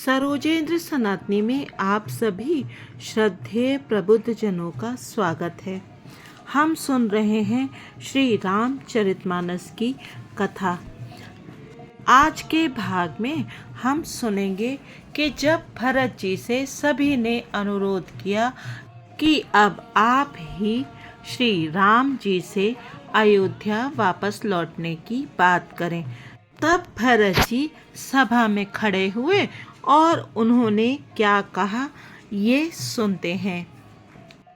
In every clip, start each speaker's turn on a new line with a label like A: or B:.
A: सरोजेंद्र सनातनी में आप सभी श्रद्धेय प्रबुद्ध जनों का स्वागत है। हम सुन रहे हैं श्री रामचरितमानस की कथा। आज के भाग में हम सुनेंगे कि जब भरत जी से सभी ने अनुरोध किया कि अब आप ही श्री राम जी से अयोध्या वापस लौटने की बात करें, तब भरत जी सभा में खड़े हुए और उन्होंने क्या कहा ये सुनते हैं।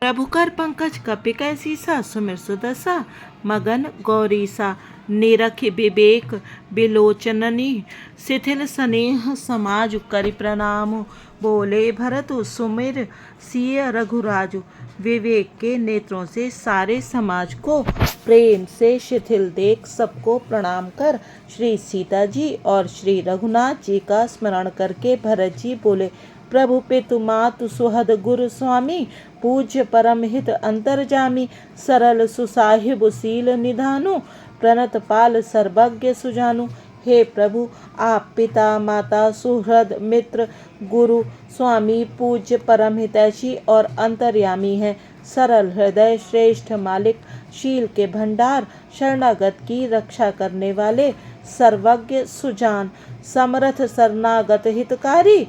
A: प्रभुकर पंकज कपिकै सीसा सुमिर सुदसा मगन गौरीसा निरख विवेक बिलोचननी शिथिल स्नेह समाज करि प्रणाम बोले भरत सुमिर सिय रघुराजु। विवेक के नेत्रों से सारे समाज को प्रेम से शिथिल देख सबको प्रणाम कर श्री सीता जी और श्री रघुनाथ जी का स्मरण करके भरत जी बोले, प्रभु पितु मातु सुहद गुरु स्वामी पूज्य परम हित अंतर्जामी सरल सुसाहिब शील निधानु प्रणत पाल सर्वज्ञ सुजानु। हे प्रभु, आप पिता माता सुहृद मित्र गुरु स्वामी पूज्य परम हितैषी और अंतर्यामी हैं। सरल हृदय श्रेष्ठ मालिक शील के भंडार शरणागत की रक्षा करने वाले सर्वज्ञ सुजान समर्थ शरणागत हितकारी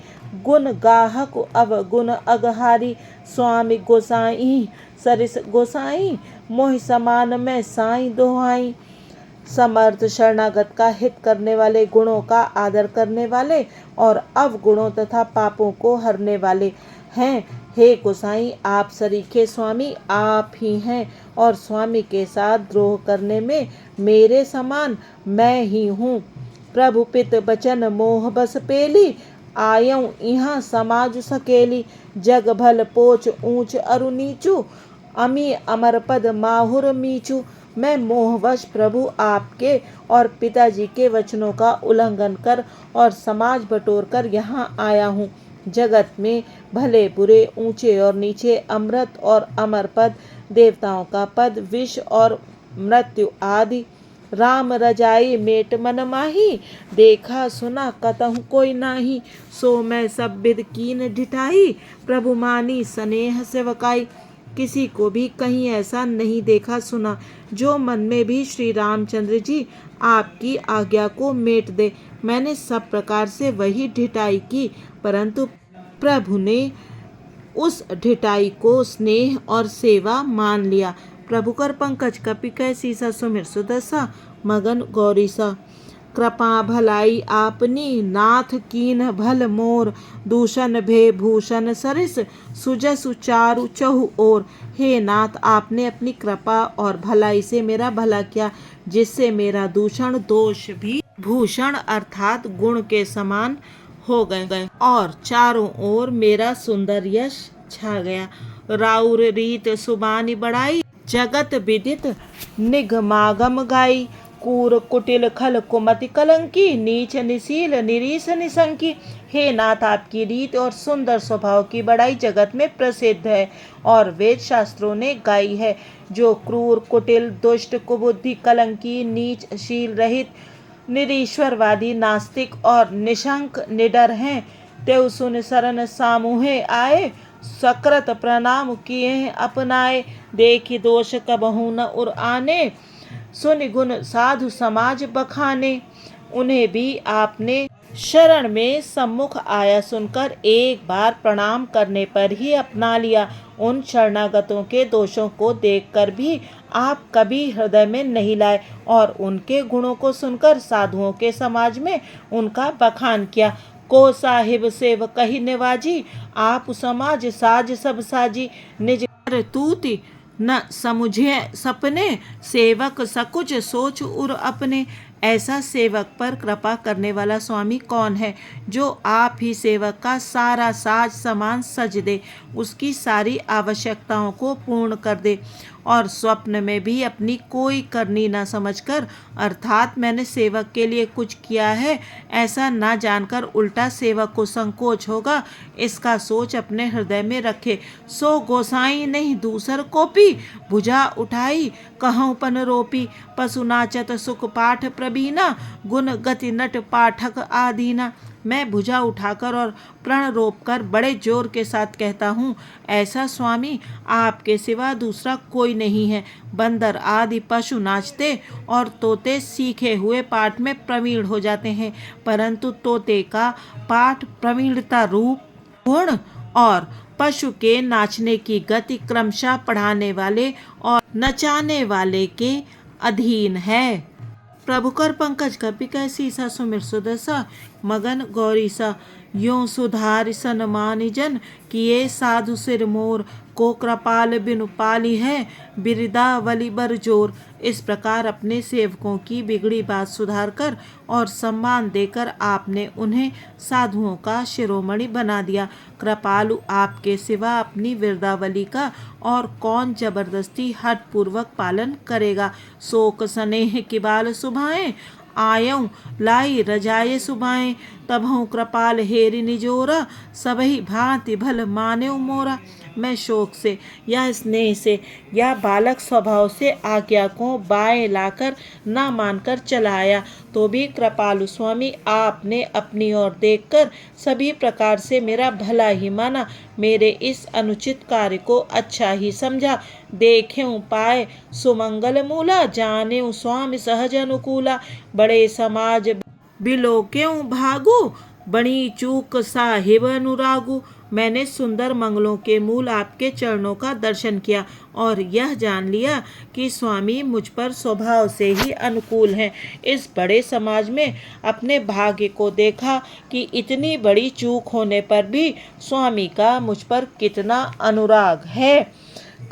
A: गुण गाहक अवगुण अगहारी स्वामी गोसाई सरिस गोसाई मोहि समान में साई दोहाई। समर्थ शरणागत का हित करने वाले गुणों का आदर करने वाले और अवगुणों तथा पापों को हरने वाले हैं। हे गोसाई, आप सरीखे स्वामी आप ही हैं और स्वामी के साथ द्रोह करने में मेरे समान मैं ही हूँ। प्रभु पित बचन मोह बस पेली आयऊँ यहाँ समाज सकेली जग भल पोच ऊंच अरु नीचू अमी अमर पद माहुर मीचू। मैं मोहवश प्रभु आपके और पिताजी के वचनों का उल्लंघन कर और समाज बटोर कर यहाँ आया हूँ। जगत में भले बुरे ऊंचे और नीचे अमृत और अमर पद देवताओं का पद विष और मृत्यु आदि राम रजाई मेट मन माही देखा सुना कतहु कोई नाही सो मैं सब विद कीन ढिठाई प्रभु मानी स्नेह सेवकाई। किसी को भी कहीं ऐसा नहीं देखा सुना जो मन में भी श्री रामचंद्र जी आपकी आज्ञा को मेट दे। मैंने सब प्रकार से वही ढिठाई की, परंतु प्रभु ने उस ढिठाई को स्नेह और सेवा मान लिया। प्रभुकर पंकज कपिकै सीसा सुमिर सुदसा मगन गौरीसा। कृपा भलाई आपनी नाथ कीन भल मोर दूषण भे भूषण सरिस सुजसु चारु चहु ओर। हे नाथ, आपने अपनी कृपा और भलाई से मेरा भला किया, जिससे मेरा दूषण दोष भी भूषण अर्थात गुण के समान हो गए और चारों ओर मेरा सुंदर यश छा गया। राउर रीत सुबानी बढ़ाई जगत विदित निगमागम गाई कूर कुटिल खल कुमति कलंकी नीच निशील निरीश निसंकी। हे नाथ, आपकी रीत और सुंदर स्वभाव की बड़ाई जगत में प्रसिद्ध है और वेद शास्त्रों ने गाई है। जो क्रूर कुटिल दुष्ट कुबुद्धि कलंकी नीच शील रहित निरीश्वरवादी नास्तिक और निशंक निडर हैं, तेउ सुन शरण सामूहे आए सकृत प्रणाम किए अपनाए देखी दोष कबहू न उर आने सुन गुण साधु समाज बखाने। उन्हें भी आपने शरण में सम्मुख आया सुनकर एक बार प्रणाम करने पर ही अपना लिया। उन शरणागतों के दोषों को देखकर भी आप कभी हृदय में नहीं लाए और उनके गुणों को सुनकर साधुओं के समाज में उनका बखान किया। को साहिब सेव कही निवाजी आप समाज साज सब साजी निज तूति न समुझे सपने सेवक सकुच सोच उर अपने। ऐसा सेवक पर कृपा करने वाला स्वामी कौन है जो आप ही सेवक का सारा साज सामान सज दे, उसकी सारी आवश्यकताओं को पूर्ण कर दे और स्वप्न में भी अपनी कोई करनी न समझकर अर्थात मैंने सेवक के लिए कुछ किया है ऐसा न जानकर उल्टा सेवक को संकोच होगा, इसका सोच अपने हृदय में रखे। सो गोसाई नहीं दूसर कोपी भुजा उठाई कहूँ पन रोपी पशु नाचत सुख पाठ प्रबीना गुण गति नट पाठक आदीना। मैं भुजा उठाकर और प्रण रोपकर बड़े जोर के साथ कहता हूँ, ऐसा स्वामी आपके सिवा दूसरा कोई नहीं है। बंदर आदि पशु नाचते और तोते सीखे हुए पाठ में प्रवीण हो जाते हैं, परंतु तोते का पाठ प्रवीणता रूप गुण और पशु के नाचने की गति क्रमशः पढ़ाने वाले और नचाने वाले के अधीन है। प्रभुकर पंकज कपि कैसी सा सुमिर सुदसा मगन गौरी सा यों सुधारि सनमानि जन किए साधु सिर मोर को कृपाल बिनु पाली है बिरदावली बर जोर। इस प्रकार अपने सेवकों की बिगड़ी बात सुधार कर और सम्मान देकर आपने उन्हें साधुओं का शिरोमणि बना दिया। कृपालु आपके सिवा अपनी बिरदावली का और कौन जबरदस्ती हठ पूर्वक पालन करेगा। शोक स्नेह की बाल सुभाएं आयऊँ लाई रजाए सुबाएं तबहु कृपाल हेरि निजोरा सबही भांति भल माने मोरा। मैं शोक से या स्नेह से या बालक स्वभाव से आज्ञा को बाएं लाकर ना मानकर चलाया तो भी कृपालु स्वामी आपने अपनी ओर देखकर सभी प्रकार से मेरा भला ही माना। मेरे इस अनुचित कार्य को अच्छा ही समझा। देखें पाए सुमंगल मूला जाने स्वामी सहज अनुकूला। बड़े समाज बिलोक्यों भागु बड़ी चूक साहिब अनुरागु। मैंने सुंदर मंगलों के मूल आपके चरणों का दर्शन किया और यह जान लिया कि स्वामी मुझ पर स्वभाव से ही अनुकूल हैं। इस बड़े समाज में अपने भाग्य को देखा कि इतनी बड़ी चूक होने पर भी स्वामी का मुझ पर कितना अनुराग है।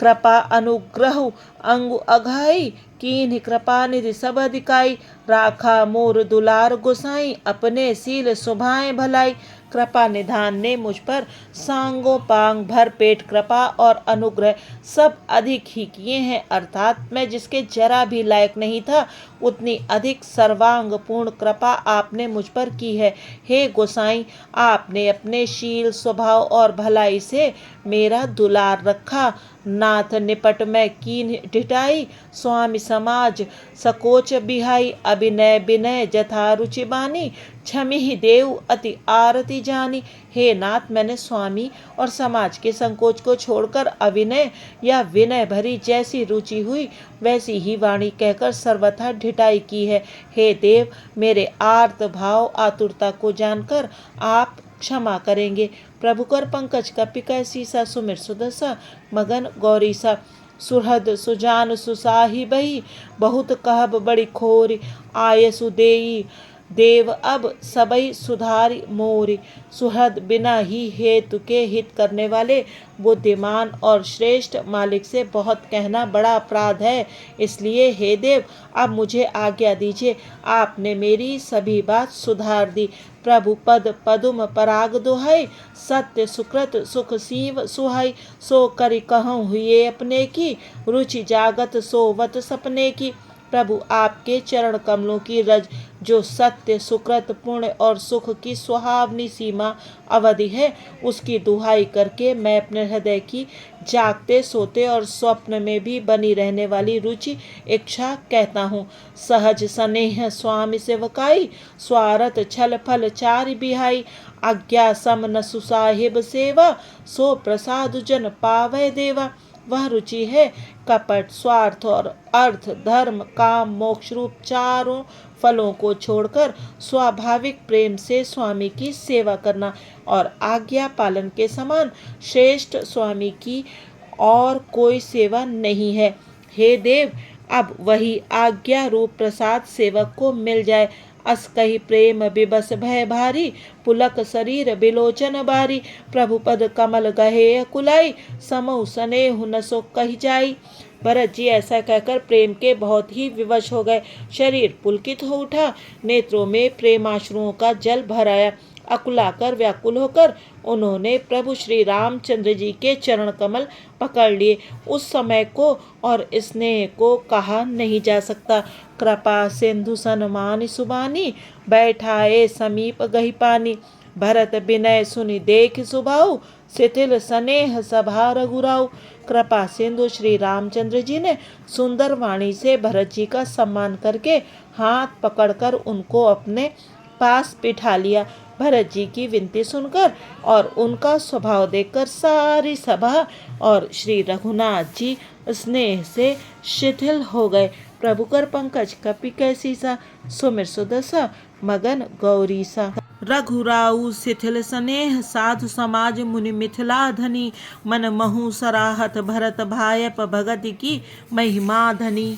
A: कृपा अनुग्रह अंगु अघाई कीन्ह कृपा निधि सब अधिकाई राखा मोर दुलार गोसाई अपने सील सुभाएं भलाई। कृपा निधान ने मुझ पर सांगो पांग भर पेट कृपा और अनुग्रह सब अधिक ही किए हैं, अर्थात मैं जिसके जरा भी लायक नहीं था उतनी अधिक सर्वांग पूर्ण कृपा आपने मुझ पर की है। हे गोसाई, आपने अपने शील स्वभाव और भलाई से मेरा दुलार रखा। नाथ निपट में कीन ढिठाई स्वामी समाज सकोच बिहाई अभिनय विनय जथा रुचि बानी क्षमि ही देव अति आरती जानी। हे नाथ, मैंने स्वामी और समाज के संकोच को छोड़कर अभिनय या विनय भरी जैसी रुचि हुई वैसी ही वाणी कहकर सर्वथा ढिठाई की है। हे देव, मेरे आर्त भाव आतुरता को जानकर आप क्षमा करेंगे। प्रभुकर पंकज कपि कैसी सा सुमिर सुदसा मगन गौरी सा सुहृद सुजान सुसाही बही बहुत कहब बड़ी खोरी आय सुदेई देव अब सबई सुधारी मोरी। सुहृद बिना ही हेतु के हित करने वाले बुद्धिमान और श्रेष्ठ मालिक से बहुत कहना बड़ा अपराध है। इसलिए हे देव, अब मुझे आज्ञा दीजिए। आपने मेरी सभी बात सुधार दी। प्रभु पद पदुम पराग दुहाई सत्य सुकृत सुख सीव सुहाई। सो करि कहूँ हुए अपने की रुचि जागत सोवत सपने की। प्रभु, आपके चरण कमलों की रज जो सत्य सुकृत पुण्य और सुख की सुहावनी सीमा अवधि है उसकी दुहाई करके मैं अपने हृदय की जागते सोते और स्वप्न में भी बनी रहने वाली रुचि इच्छा कहता हूँ। सहज स्नेह स्वामी सेवकाई स्वारथ छल फल चारि बिहाई आज्ञा सम न सुसाहिब सेवा सो प्रसाद जन पावै देवा। वह रुचि है कपट स्वार्थ और अर्थ धर्म काम मोक्ष रूप चारों फलों को छोड़कर स्वाभाविक प्रेम से स्वामी की सेवा करना और आज्ञा पालन के समान श्रेष्ठ स्वामी की और कोई सेवा नहीं है। हे देव, अब वही आज्ञा रूप प्रसाद सेवक को मिल जाए। अस कही प्रेम बिबस भय भारी पुलक शरीर बिलोचन बारी प्रभु पद कमल गहे कुलाई समऊ स्नेह न सो कही जाई। भरत जी ऐसा कहकर प्रेम के बहुत ही विवश हो गए। शरीर पुलकित हो उठा, नेत्रों में प्रेमाश्रुओं का जल भर आया। अकुलाकर व्याकुल होकर उन्होंने प्रभु श्री रामचंद्र जी के चरण कमल पकड़ लिए। उस समय को और स्नेह को कहा नहीं जा सकता। कृपा सिंधु सनमानि सुबानी बैठाए समीप गही पानी भरत विनय सुनि देख सुभाऊ शिथिल स्नेह सभा रघुराऊ। कृपा सिंधु श्री रामचंद्र जी ने सुंदर वाणी से भरत जी का सम्मान करके हाथ पकड़कर उनको अपने पास बिठा लिया। भरत जी की विनती सुनकर और उनका स्वभाव देखकर सारी सभा और श्री रघुनाथ जी स्नेह से शिथिल हो गए। प्रभु कर पंकज कपि कैसी सा, सुमिर सुदशा मगन गौरी सा। रघुराऊ शिथिल स्नेह साधु समाज मुनि मिथिला धनी, मन महु सराहत भरत भायप भगति की महिमा धनी।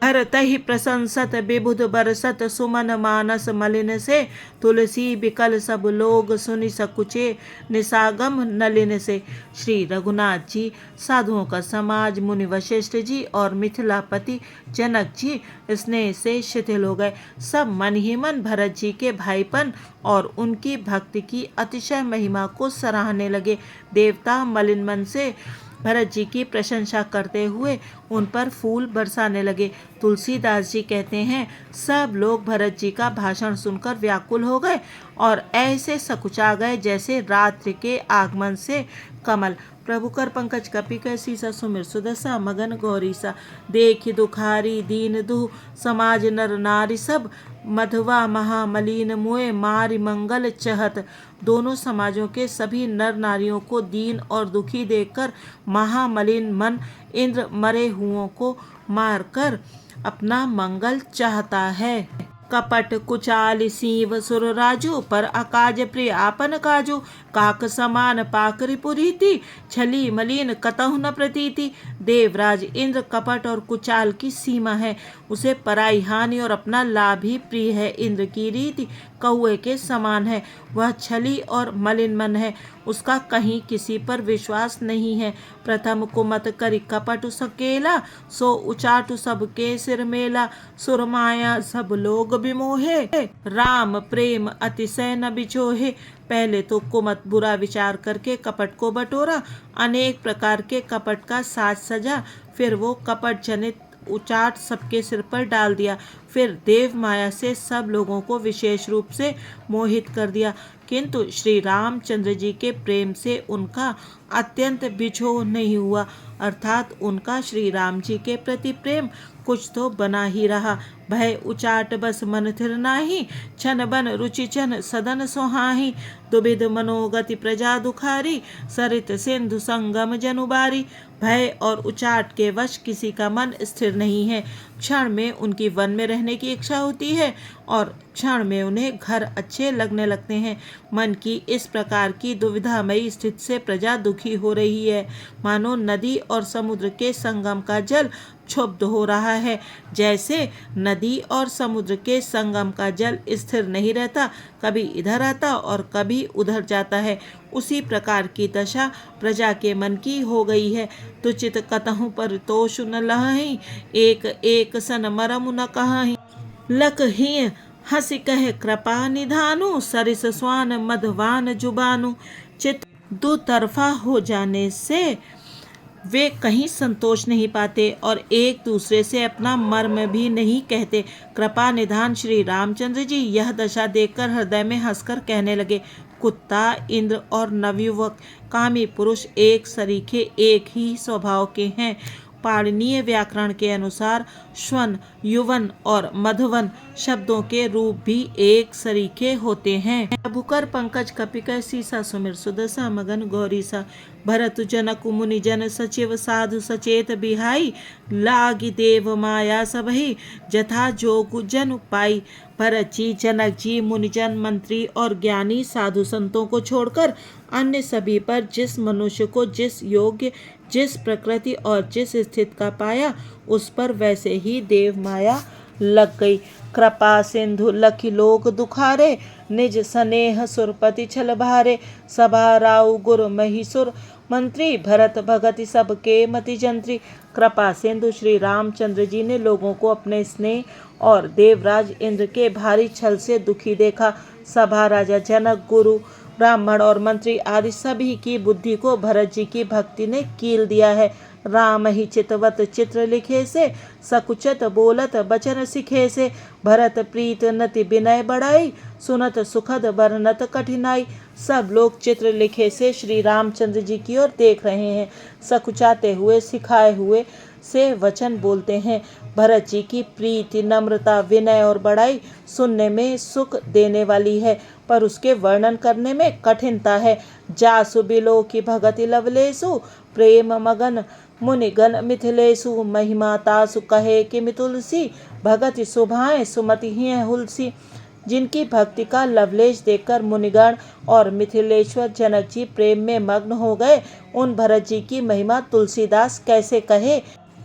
A: भरत ही प्रशंसत विबुध बरसत, सुमन मानस मलिन से, तुलसी बिकल सब लोग सुनि सकुचे, निसागम नलिन से। श्री रघुनाथ जी, साधुओं का समाज, मुनि वशिष्ठ जी और मिथिलापति जनक जी स्नेह से शिथिल हो गए। सब मन ही मन भरत जी के भाईपन और उनकी भक्ति की अतिशय महिमा को सराहने लगे। देवता मलिन मन से भरत जी की प्रशंसा करते हुए उन पर फूल बरसाने लगे। तुलसीदास जी कहते हैं, सब लोग भरत जी का भाषण सुनकर व्याकुल हो गए और ऐसे सकुचा गए जैसे रात्रि के आगमन से कमल। प्रभु कर पंकज कपि कैसी सा, सुमिर सुदशा मगन गौरी सा। देखि दुखारी दीन दुह समाज नर नारी सब, मधवा महामलिन मुए मारि मंगल चहत। दोनों समाजों के सभी नर नारियों को दीन और दुखी देखकर महामलिन मन इंद्र मरे हुओं को मारकर अपना मंगल चाहता है। कपट कुचाल सीव सुर राजू, पर अकाज प्रिय आपन काजू। काक समान पाकरि पुरीति, छली मलिन कतहु न प्रतीति। देवराज इंद्र कपट और कुचाल की सीमा है, उसे पराई हानि और अपना लाभ ही प्रिय है। इंद्र की रीति कौए के समान है, वह छली और मलिन मन है, उसका कहीं किसी पर विश्वास नहीं है। प्रथम कुमत करि कपटु सकेला, सो उचाटु सबके सिर मेला। सुरमाया सब लोग विमोहे, राम प्रेम अतिशय न बिछोहे। पहले तो कुमत बुरा विचार करके कपट को बटोरा, अनेक प्रकार के कपट का साज सजा, फिर वो कपट जनित उचाट सबके सिर पर डाल दिया। फिर देव माया से सब लोगों को विशेष रूप से मोहित कर दिया, किंतु श्री रामचंद्र जी के प्रेम से उनका अत्यंत बिछोह नहीं हुआ, अर्थात उनका श्री राम जी के प्रति प्रेम कुछ तो बना ही रहा। भय उचाट बस मन थिर नाही, छन बन रुचि चन सदन सोहाही। दुबिध मनोगति प्रजा दुखारी, सरित सिंधु संगम जनुबारी। भय और उचाट के वश किसी का मन स्थिर नहीं है। क्षण में उनकी वन में रहने की इच्छा होती है और क्षण में उन्हें घर अच्छे लगने लगते हैं। मन की इस प्रकार की दुविधामयी स्थिति से प्रजा दुखी हो रही है, मानो नदी और समुद्र के संगम का जल क्षुब्ध हो रहा है। जैसे नदी और समुद्र के संगम का जल स्थिर नहीं रहता, कभी इधर आता और कभी उधर जाता है, उसी प्रकार की दशा प्रजा के मन की हो गई है। तुचित कतहु परितोषु न लहहि, एक एक सन मरमु न कहहि। लख ही हंसी कहे कृपा निधानु, सरिस स्वान मधवान जुबानु। चित दो तरफा हो जाने से वे कहीं संतोष नहीं पाते और एक दूसरे से अपना मर्म भी नहीं कहते। कृपा निधान श्री रामचंद्र जी यह दशा देखकर हृदय में हंसकर कहने लगे, कुत्ता, इंद्र और नवयुवक कामी पुरुष एक सरीखे एक ही स्वभाव के हैं। पाणिनीय व्याकरण के अनुसार श्वन, युवन और मधवन शब्दों के रूप भी एक सरीखे होते हैं। प्रभुकर पंकज कपि कैसी सा, सुमिर सुदशा मगन गौरी सा। भरत जनक मुनि जन सचिव साधु सचेत बिहाई, लागी देव माया सबहि जथा जोग जन पाई। भरत जी, जनक जी, मुनिजन, मंत्री और ज्ञानी साधु संतों को छोड़कर अन्य सभी पर जिस मनुष्य को जिस योग्य, जिस प्रकृति और जिस स्थिति का पाया, उस पर वैसे ही देव माया लग गई। कृपा सिंधु लखि लोक दुखारे, निज स्नेह सुरपति छल भारे। सभा राउ गुरु महिसुर मंत्री, भरत भगति सबके मति जंत्री। कृपा सिंधु श्री रामचंद्र जी ने लोगों को अपने स्नेह और देवराज इंद्र के भारी छल से दुखी देखा। सभा, राजा जनक, गुरु, ब्राह्मण और मंत्री आदि सभी की बुद्धि को भरत जी की भक्ति ने कील दिया है। राम ही चितवत चित्र लिखे से, सकुचत बोलत बचन सिखे से। भरत प्रीत नति विनय बढ़ाई, सुनत सुखद बरनत कठिनाई। सब लोग चित्र लिखे से श्री रामचंद्र जी की ओर देख रहे हैं, सकुचाते हुए सिखाए हुए से वचन बोलते हैं। भरत जी की प्रीति, नम्रता, विनय और बड़ाई सुनने में सुख देने वाली है। पर उसके वर्णन करने में कठिनता है। जासु बिलो की भगति लवलेसु प्रेम मगन मुनिगन मिथिलेसु महिमा तासु कहे कि मितुलसी भगति सुभाएं सुमति ही हुलसी। जिनकी भक्ति का लवलेश देखकर मुनिगण और मिथिलेश्वर जनक जी प्रेम में मग्न हो गए, उन भरत जी की महिमा तुलसीदास कैसे कहे।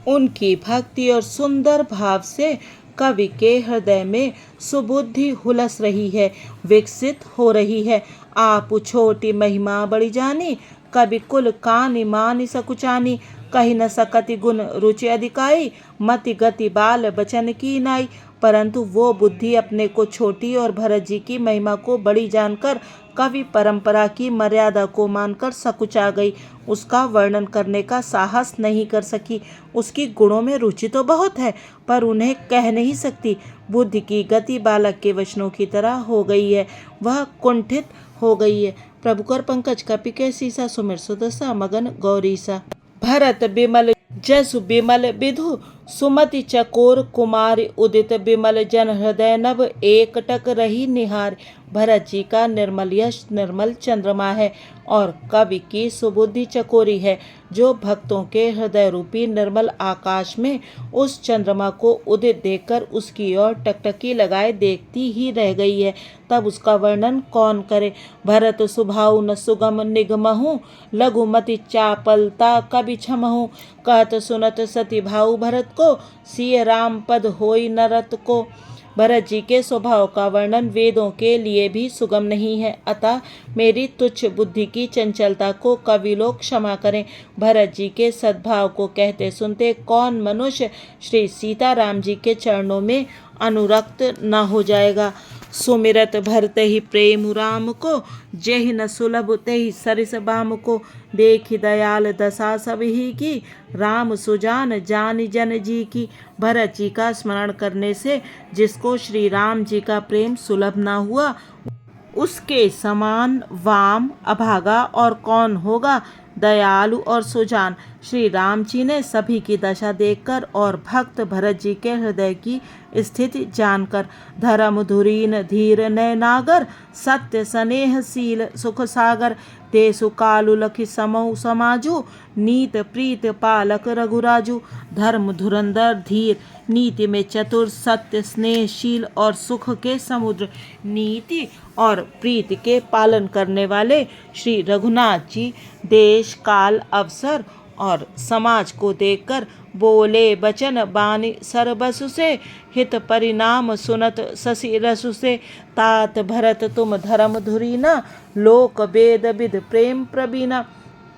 A: उनकी भक्ति और सुंदर भाव से कवि के हृदय में सुबुद्धि हुलस रही है, विकसित हो रही है। आप छोटी महिमा बड़ी जानी, कवि कुल कानि मानि सकुचानी। कही न सकति गुण रुचि अधिकाई, मति गति बाल बचन की नाई। परंतु वो बुद्धि अपने को छोटी और भरत जी की महिमा को बड़ी जानकर कवि परंपरा की मर्यादा को मानकर सकुचा गई। उसका वर्णन करने का साहस नहीं कर सकी। उसकी गुणों में रुचि तो बहुत है, पर उन्हें कह नहीं सकती। बुद्धि की गति बालक के वचनों की तरह हो गई है, वह कुंठित हो गई है। प्रभु कर पंकज कपि के सीसा सुमिर सुदसा मगन गौरीसा। भरत बिमल जसु बिमल विधु सुमति चकोर कुमार उदित बिमल जन हृदय नभ एकटक रही निहार। भरत जी का निर्मल यश निर्मल चंद्रमा है और कवि की सुबुद्धि चकोरी है, जो भक्तों के हृदय रूपी निर्मल आकाश में उस चंद्रमा को उदित देखकर उसकी ओर टकटकी लगाए देखती ही रह गई है। तब उसका वर्णन कौन करे। भरत सुभाउ न सुगम निगमहु लघुमति चापलता कवि छमहु। कहत सुनत सती भाऊ भरत को सिय राम पद होई नरत को। भरत जी के स्वभाव का वर्णन वेदों के लिए भी सुगम नहीं है, अतः मेरी तुच्छ बुद्धि की चंचलता को कवि लोग क्षमा करें। भरत जी के सद्भाव को कहते सुनते कौन मनुष्य श्री सीताराम जी के चरणों में अनुरक्त न हो जाएगा। सुमिरत भरत ही प्रेम राम को, जेहि न सुलभ तेहि सरिस बाम को। देखि दयाल दशा सब ही की, राम सुजान जानि जन जी की। भरत जी का स्मरण करने से जिसको श्री राम जी का प्रेम सुलभ न हुआ, उसके समान वाम अभागा और कौन होगा। दयालु और सुजान श्री राम जी ने सभी की दशा देखकर और भक्त भरत जी के हृदय की स्थिति जानकर, धर्म धुरीन धीर नयनागर सत्य स्नेहशील सुख सागर। देसु कालु लखि समौ समाजु, नीत प्रीत पालक रघुराजु। धर्म धुरंधर धीर, नीति में चतुर, सत्य स्नेहशील और सुख के समुद्र, नीति और प्रीति के पालन करने वाले श्री रघुनाथ जी देश काल अवसर और समाज को देखकर बोले बचन बानी सरबसु से, हित परिणाम सुनत शशि रसु से। तात भरत तुम धर्म धुरीना, लोक वेद विद प्रेम प्रवीणा।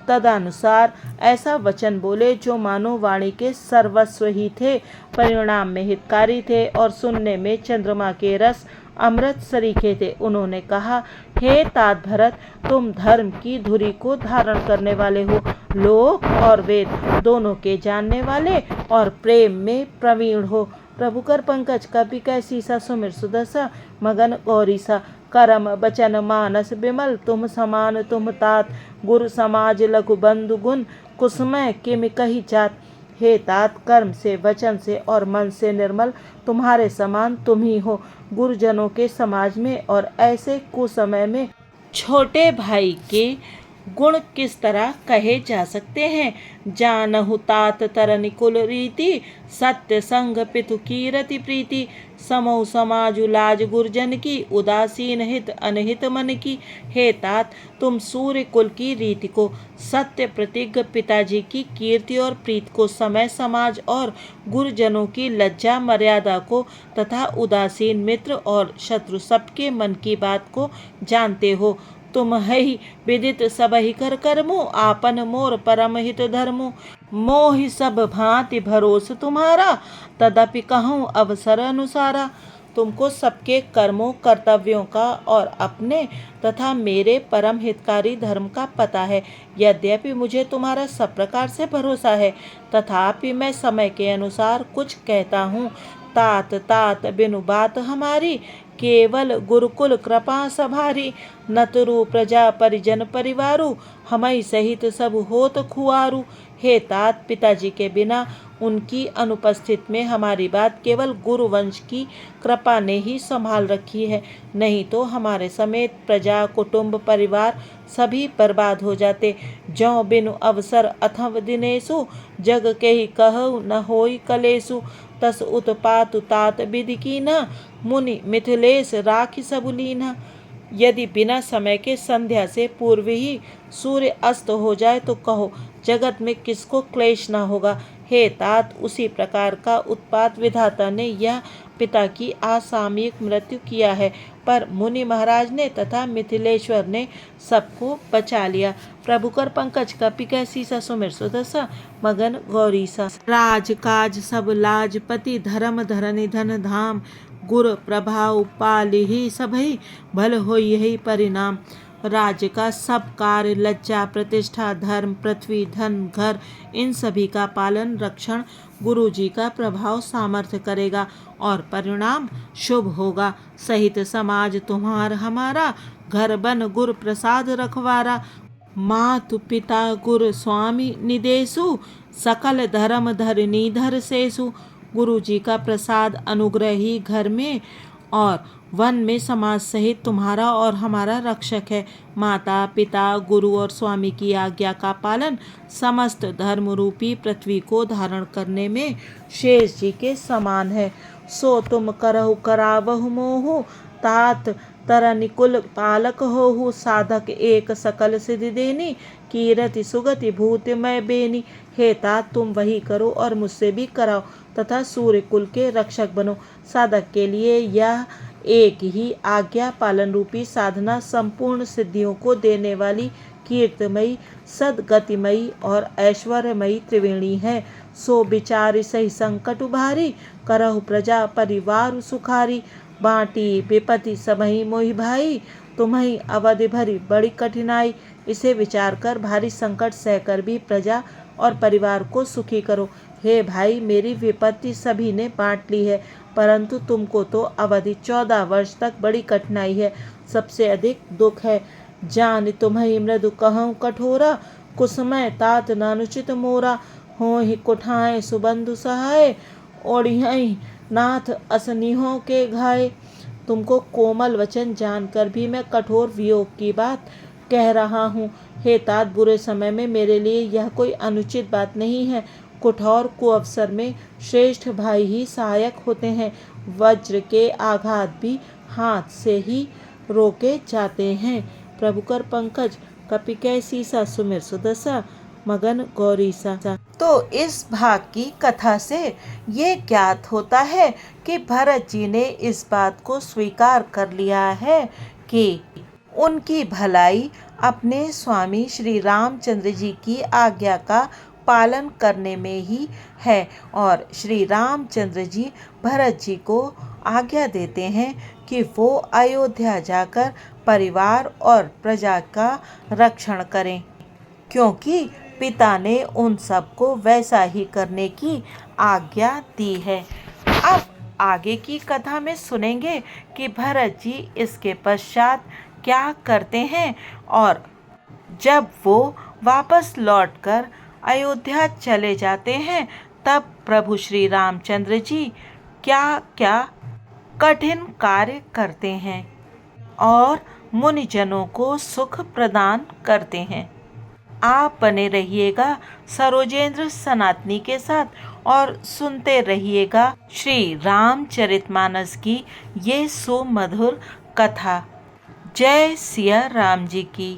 A: तदनुसार ऐसा वचन बोले जो मानो वाणी के सर्वस्व ही थे, परिणाम में हितकारी थे और सुनने में चंद्रमा के रस अमृत सरीखे थे। उन्होंने कहा, हे तात भरत, तुम धर्म की धुरी को धारण करने वाले हो, लोक और वेद दोनों के जानने वाले और प्रेम में प्रवीण हो। प्रभु कर पंकज कपि कैसी सा सुमिर सुदसा मगन गौरीसा। करम बचन मानस बिमल, तुम समान तुम तात। गुरु समाज लघु बंधु गुण, कुसुमय किम कही जात। हे तात, कर्म से वचन से और मन से निर्मल तुम्हारे समान तुम ही हो। गुरुजनों के समाज में और ऐसे कुसमय में छोटे भाई के गुण किस तरह कहे जा सकते हैं। जानहु तात तरनि कुल रीति, सत्य संग पितु की रति प्रीति। समौ समाजु लाज गुरजन की, उदासीन हित अनहित मन की। हे तात, तुम सूर्य कुल की रीति को, सत्य प्रतिज्ञ पिताजी की कीर्ति और प्रीत को, समय समाज और गुरुजनों की लज्जा मर्यादा को तथा उदासीन मित्र और शत्रु सबके मन की बात को जानते हो। तुम ही विदित सबहि कर कर्मो, आपन मोर परम हित धर्मो। मोहि सब भांति भरोस तुम्हारा, तदपि कहूँ अवसर अनुसारा। तुमको सबके कर्मों कर्तव्यों का और अपने तथा मेरे परम हितकारी धर्म का पता है। यद्यपि मुझे तुम्हारा सब प्रकार से भरोसा है, तथापि मैं समय के अनुसार कुछ कहता हूँ। तात तात बिनु बात हमारी, केवल गुरुकुल कृपा सभारी। नतरु प्रजा परिजन परिवारु, हमई सहित सब होत खुआरु। हे तात, पिताजी के बिना उनकी अनुपस्थिति में हमारी बात केवल गुरुवंश की कृपा ने ही संभाल रखी है, नहीं तो हमारे समेत प्रजा, कुटुंब, परिवार सभी बर्बाद हो जाते। ज्यों बिनु अवसर अथव दिनेषु, जग के ही कहु न होई कलेषु। तस उत्पात तात विधि कीन्हा, मुनि मिथिलेश राखी सब लीन्हा। यदि बिना समय के संध्या से पूर्व ही सूर्य अस्त हो जाए तो कहो, जगत में किसको क्लेश न होगा। हे तात, उसी प्रकार का उत्पात विधाता ने यह पिता की असामयिक मृत्यु किया है, पर मुनि महाराज ने तथा मिथिलेश्वर ने सबको बचा लिया। प्रभु कर पंकज कपि कैसी सा सुमिर सुदसा, मगन गौरी सा। राज काज सब लाज पति, धर्म धरनि धन धाम। गुर प्रभाव पालिहि सबहि, भल हो यही परिणाम। राज्य का सब कार्य, लज्जा, प्रतिष्ठा, धर्म, पृथ्वी, धन, घर, इन सभी का पालन रक्षण गुरु जी का प्रभाव सामर्थ्य करेगा और परिणाम शुभ होगा। सहित समाज तुम्हार हमारा, घर बन गुर प्रसाद रखवारा। मातु पिता गुर स्वामी निदेशु, सकल धर्म धरनी धर सेसु। गुरु जी का प्रसाद अनुग्रह ही घर में और वन में समाज सहित तुम्हारा और हमारा रक्षक है। माता पिता गुरु और स्वामी की आज्ञा का पालन समस्त धर्म रूपी पृथ्वी को धारण करने में शेष जी के समान है। सो तुम करहु करावहु मोहु, तात तरनिकुल पालक होहु। साधक एक सकल सिद्धि देनी, कीरति सुगति भूतिमय बेनी। हे तात, तुम वही करो और मुझसे भी कराओ तथा सूर्य कुल के रक्षक बनो। साधक के लिए यह एक ही आज्ञा पालन रूपी साधना संपूर्ण सिद्धियों को देने वाली कीर्तमयी, सदगतिमयी और ऐश्वर्यमयी त्रिवेणी है। सो विचार सही संकट उभारी, करहु प्रजा परिवार सुखारी। बाँटी विपति सबहि मोहि भाई, तुम्हि अवधि भरी बड़ी कठिनाई। इसे विचार कर भारी संकट सहकर भी प्रजा और परिवार को सुखी करो। हे भाई, मेरी विपत्ति सभी ने बांट ली है, परंतु तुमको तो अवधि 14 वर्ष तक बड़ी कठिनाई है, सबसे अधिक दुख है। जान तुम्हि मृदु कहूँ कठोरा, कुसमय तात नानुचित मोरा। होहि कुठाएं सुबंधु सहाय, ओढ़ियहि नाथ असनिहों के घाय। तुमको कोमल वचन जानकर भी मैं कठोर वियोग की बात कह रहा हूँ। हे तात, बुरे समय में मेरे लिए यह कोई अनुचित बात नहीं है। कठोर कुअवसर में श्रेष्ठ भाई ही सहायक होते हैं। वज्र के आघात भी हाथ से ही रोके जाते हैं। प्रभु कर पंकज कपि कैसी सा, सुमिर सुदसा, मगन गौरी सा। तो इस भाग की कथा से ये ज्ञात होता है कि भरत जी ने इस बात को स्वीकार कर लिया है कि उनकी भलाई अपने स्वामी श्री रामचंद्र जी की आज्ञा का पालन करने में ही है और श्री रामचंद्र जी भरत जी को आज्ञा देते हैं कि वो अयोध्या जाकर परिवार और प्रजा का रक्षण करें, क्योंकि पिता ने उन सबको वैसा ही करने की आज्ञा दी है। अब आगे की कथा में सुनेंगे कि भरत जी इसके पश्चात क्या करते हैं और जब वो वापस लौटकर अयोध्या चले जाते हैं तब प्रभु श्री रामचंद्र जी क्या क्या कठिन कार्य करते हैं और मुनिजनों को सुख प्रदान करते हैं। आप बने रहिएगा सरोजेंद्र सनातनी के साथ और सुनते रहिएगा श्री रामचरितमानस की ये सुमधुर कथा। जय सिया राम जी की।